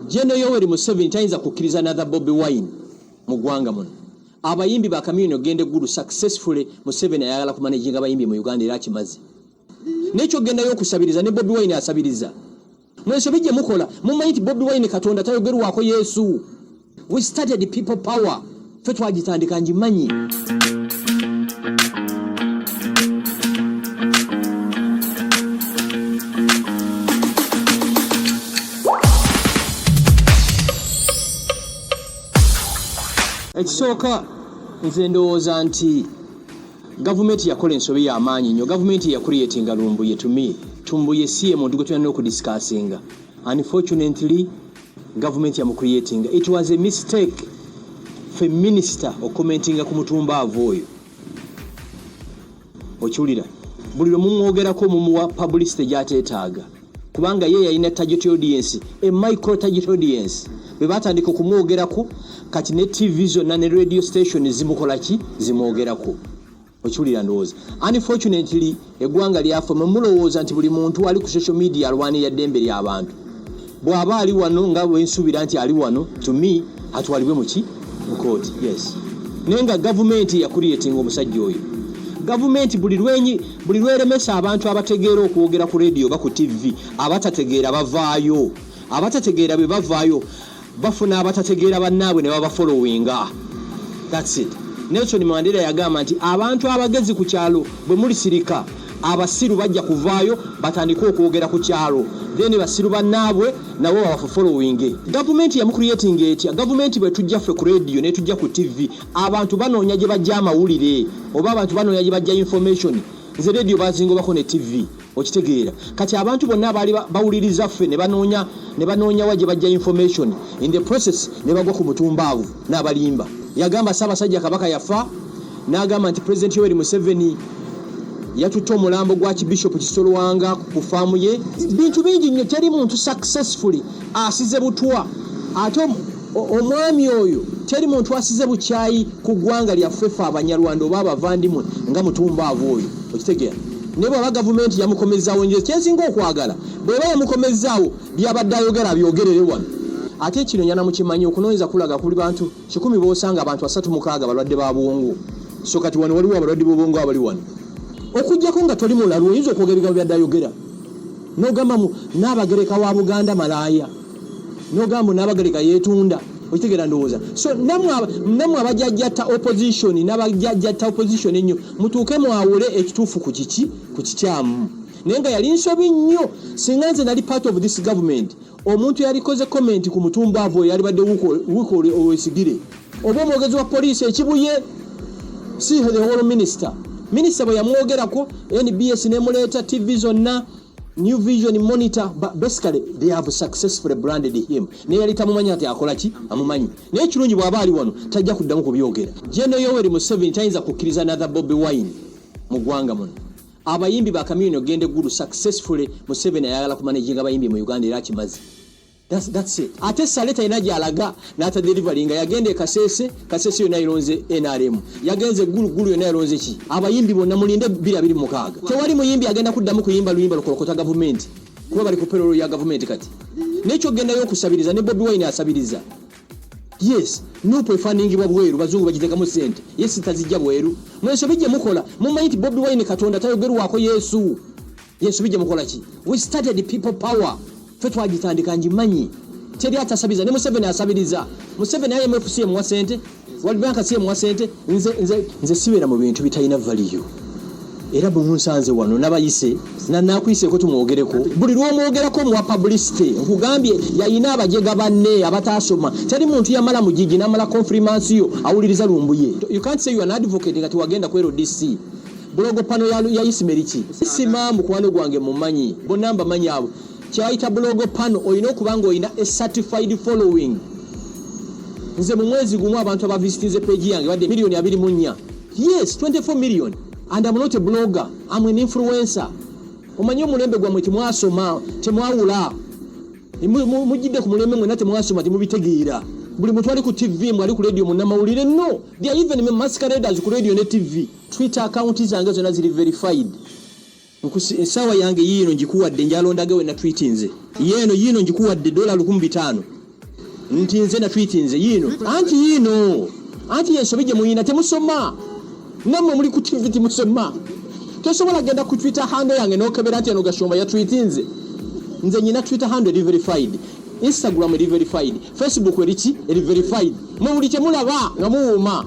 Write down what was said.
General Yoweri Museveni tayinza kukkiriza another Bobi Wine mu ggwanga muno. Abayimbi ba Kamyuno ogende gulu successfully Museveni ayagala kumanaginga abayimbi mu Uganda era kimaze. Nekyo gendayo okusabiriza ne Bobi Wine asabiriza. Mwenso bijje mukola mumanyi nti Bobi Wine Katonda tayogerwako Yesu. We started the people power. Ffe twagitandika njimanyi. Ekisooka nze ndowooza nti gavumenti yakola ensobi y'amaanyi nnyo. Gavumenti yakuliyetinga Lumbuye Tumbuye siye muntu gwe tulina okudiscussinga. Unfortunately gavumenti yamukuliyetinga. It was a mistake for minister okumentinga ku mutumbaavu oyo. Okiwulira buli lwe mumwogerako mumuwa publicity gy'ateetaaga kubanga ye yalina target audience, a micro target audience. Bwe batandika okumwogerako kati ne TV zonna ne radio station zimukolaki zimwogerako. Okiwulira ndowooza. Unfortunately eggwanga lyafa mulowooza nti buli muntu ali ku social media alwanira ddembe ly'abantu. Bw'aba ali wano nga bwe nsuubira nti ali wano, to me atwalibwe mu kooti. Yes. Naye nga gavumenti yakuliyetinga omusajja oyo. Gavumenti buli lweremesa abantu abategeera okwogera ku radio oba ku TV, abatategeera bavaayo. Abatategeera be bavaayo bafuna abatategeera bannaabwe ne baba followinga. That's it. Nelson Mandela yagamba nti abantu abagezi ku kyalo bwe muli sirika abasiru bajja kuvaayo batandika okwogera ku kyalo, then basiru bannaabwe nabo babafu following. Gavumenti yamucreating etya. Gavumenti bwe tujja ffe ku radio ne tujja ku TV abantu banoonya gye bajja amawulire oba abantu banoonya gye bajja information. Nze radio bazingobako ne TV. Okitegeera kati abantu bonna abaali bawuliriza ffe ne banoonya wa gye bajja information, in the process ne bagwa ku mutumbaavu n'abalimba. Yagamba Ssaabasajja Kabaka yafa n'agamba nti President Yoweri Museveni yatutte omulambo gwa Bishop Kisolwanga ku faamu ye. Bintu bingi nnyo, teri muntu successfully asize butwa. Ate omwami oyo teri muntu asize bukyayi ku ggwanga lyaffe ffe Abanyarwanda oba abavandimwe nga mutumbaavu oyo. Okitegeera ne bw'aba gavumenti yamukomezaawo nje kyensinga okwagala bw'eba yamukomezaawo byabadde ayogera byogerere wano. Ate kino nyana mukimanyi okunoonyeza kulaga kuli bantu 100 b'osanga abantu 36 balwadde ba bwongo. So kati wano waliwo abalwadde b'obwongo abali wano. Okujjako nga toli mulalu oyinza okwogera ebigambo byadde ayogera. N'ogamba n'Abagereka wa Buganda malaaya. N'ogamba n'Abagereka yeetunda. Okitegeera ndowooza. So namwe abajjajjata opposition n'abajjajjata opposition ennyo mutuuke mwawule ekituufu ku kikyamu. Naye nga yali nsobi nnyo singa nze nali part of this government. Omuntu yalikoze comment ku mutumbaavu yali badde wuko owesigire. Oba omwogezi wa poliisi ekibuye si the whole minister. Minister bwe yamwogerako NBS nemuleeta TV zonna New Vision Monitor, but basically they have successfully branded him. Naye yali tamumanyi ati akola ki amumanyi. Naye kirungi bw'aba ali wano tajja kuddamu kubyogera. General Yoweri Museveni tayinza kukkiriza another Bobi Wine mu ggwanga muno. Abayimbi ba Kamyuno ogende gulu successfully Museveni ayagala kumanaginga abayimbi mu Uganda era kimaze. That's it. Ate Saleta ina gyalaga n'ata delivering yagende Kasese yonna ironze NRM. Yagenze gulu yonna ironze ki? Abayimbi bonna mulinde 226. Tewali muyimbi agenda kuddamu kuyimba luyimba lukolokota government. Kuba bali ku payroll ya government kati. Nekyo gendayo okusabiriza ne Bobi Wine asabiriza. Yes, nupo efandingibwa bweru bazungu bagitekamu sente. Yes tazijja bweru. Mwenso bijje mukola mumanyi nti Bobi Wine Katonda tayogerwako Yesu. Yesu bijje mukola ki? We started the people power. Ffe twagitandika njimanyi. Teri atasabiza ne Museveni asabiriza. Museveni IMF mwa sente, World Bank mwa sente, nze sibeera mu bintu bitalina value. Era bwe munsanze wano n'abayise nakwise ko tumwogereko. Buli lw'omwogerako muwa publicity. Nkugambye yayina abajega banne abataasoma. Teri muntu yamala mujiji n'amala confirmation awuliriza Lumbuye. You can't say you are an advocate ngati wagenda ku LDC. Blogo pano ya Isimeriki. Simamu kwano gwange mumanyi. Bonamba manyi abo. Kyaita blogo pano oyina okubanga oyina a certified following. Nze mu mwezi gumu abantu abavisitize page yange badde milioni 24. Yes, 24 million. And I'm not a blogger. I'm an influencer. Omanyi omulembe gwammwe temwasoma, temwawula. Mujidde ku mulembe mwe nate mwasoma temubitegeera. Buli muntu ali ku TV mwali ku radio munnamawulire no. They are even masqueraders ku radio ne TV. Twitter account zange zonna ziri verified. Esawa yange yino njikuwadde njalondage we na tweet nze. Yino njikuwadde $15. nti nze na tweet nze yino anti yensobije muyina temusoma namwe muri ku TV temusoma tosobola genda ku Twitter handle yange nokebera nti eno Gashumba ya tweet nze nyina Twitter handle verified, Instagram verified, Facebook erichi verified, mu buli kye mulaba nga muuma